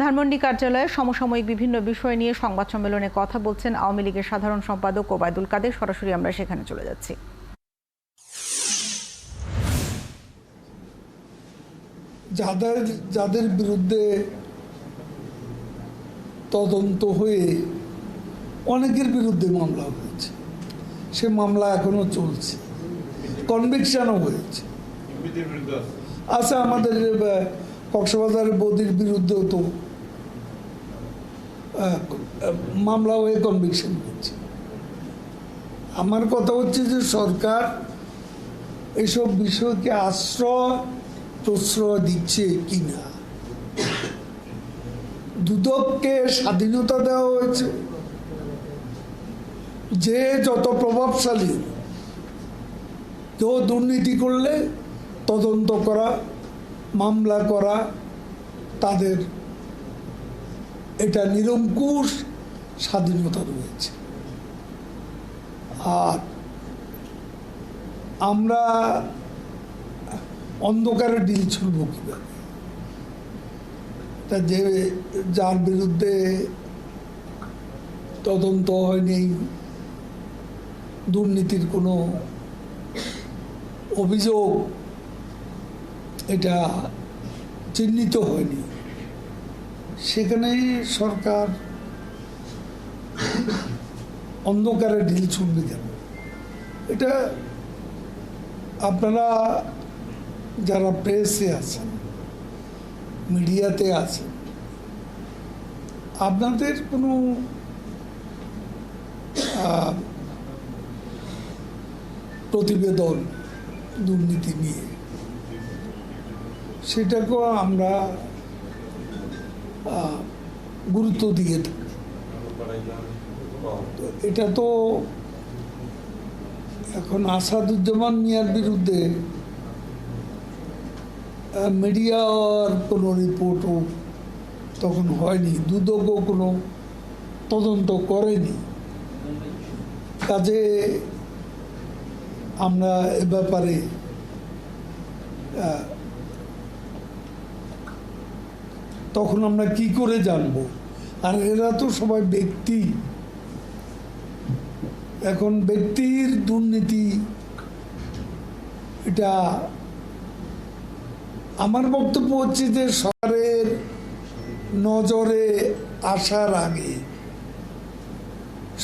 ধানমন্ডি কার্যালয়ে সমসাময়িক বিভিন্ন বিষয় নিয়ে সংবাদ সম্মেলনে কথা বলছেন আওয়ামী লীগের সাধারণ সম্পাদক ওবায়দুল কাদের। সরাসরি আমরা সেখানে চলে যাচ্ছি। যাদের বিরুদ্ধে তদন্ত হয়ে অনেকের বিরুদ্ধে মামলা হয়েছে, সে মামলা এখনো চলছে, কনভিকশনও হয়েছে। আচ্ছা, আমাদের কক্সবাজারের বৌদির বিরুদ্ধেও তো মামলা হয়ে কনভিকশন হয়েছে। আমার কথা হচ্ছে যে সরকার এসব বিষয়কে প্রশ্রয় দিচ্ছে কিনা। দুদককে স্বাধীনতা দেওয়া হয়েছে, যে যত প্রভাবশালী কেউ দুর্নীতি করলে তদন্ত করা, মামলা করা, তাদের এটা নিরঙ্কুশ স্বাধীনতা রয়েছে। আর আমরা অন্ধকারে ডিল ছুলব কিভাবে? তা যার বিরুদ্ধে তদন্ত হয়নি, দুর্নীতির কোনো অভিযোগ এটা চিহ্নিত হয়নি, সেখানে সরকার অন্ধকারে ঢিল ছুটবে কেন? এটা আপনারা যারা প্রেসে আছেন, মিডিয়াতে আছেন, আপনাদের কোনো প্রতিবেদন দুর্নীতি নিয়ে, সেটাকেও আমরা গুরুত্ব দিয়ে থাকি। এটা তো এখন আসাদুজ্জামান মিয়ার বিরুদ্ধে মিডিয়ার কোনো রিপোর্টও তখন হয়নি, দুদকও কোনো তদন্ত করেনি। কাজে আমরা এ ব্যাপারে তখন আমরা কি করে জানবো? আর এরা তো সবাই ব্যক্তি, এখন ব্যক্তির দুর্নীতি, এটা আমার বক্তব্য হচ্ছে যে সরকারের নজরে আসার আগে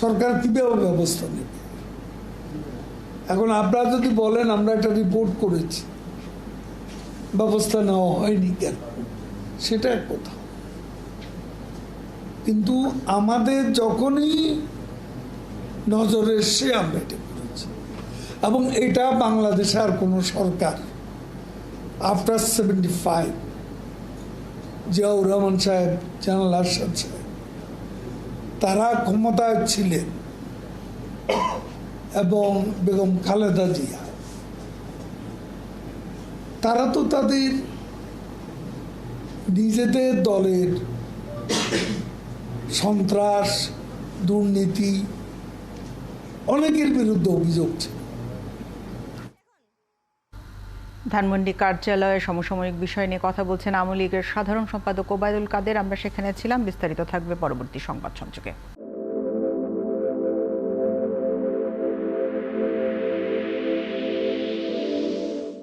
সরকার কিভাবে ব্যবস্থা নেবে। এখন আপনারা যদি বলেন আমরা একটা রিপোর্ট করেছি, ব্যবস্থা নেওয়া হয়নি কেন, সেটা এক কথা। কিন্তু আমাদের যখনই নজরে এসে আমরা এটা করেছি, এবং এটা বাংলাদেশে আর কোনো সরকার আফটার 75, জিয়াউর রহমান সাহেব, জানাল আরশাদ সাহেব, তারা ক্ষমতায় ছিলেন, এবং বেগম খালেদা জিয়া, তারা তো তাদের নিজেদের দলের সন্ত্রাস, দুর্নীতি, অনেকের বিরুদ্ধে অভিযোগ ছিল। ধানমন্ডি কার্যালয়ে সমসাময়িক বিষয় নিয়ে কথা বলছেন আওয়ামী লীগের সাধারণ সম্পাদক ওবায়দুল কাদের। আমরা সেখানে ছিলাম। বিস্তারিত থাকবে পরবর্তী সংবাদ সংযোগে।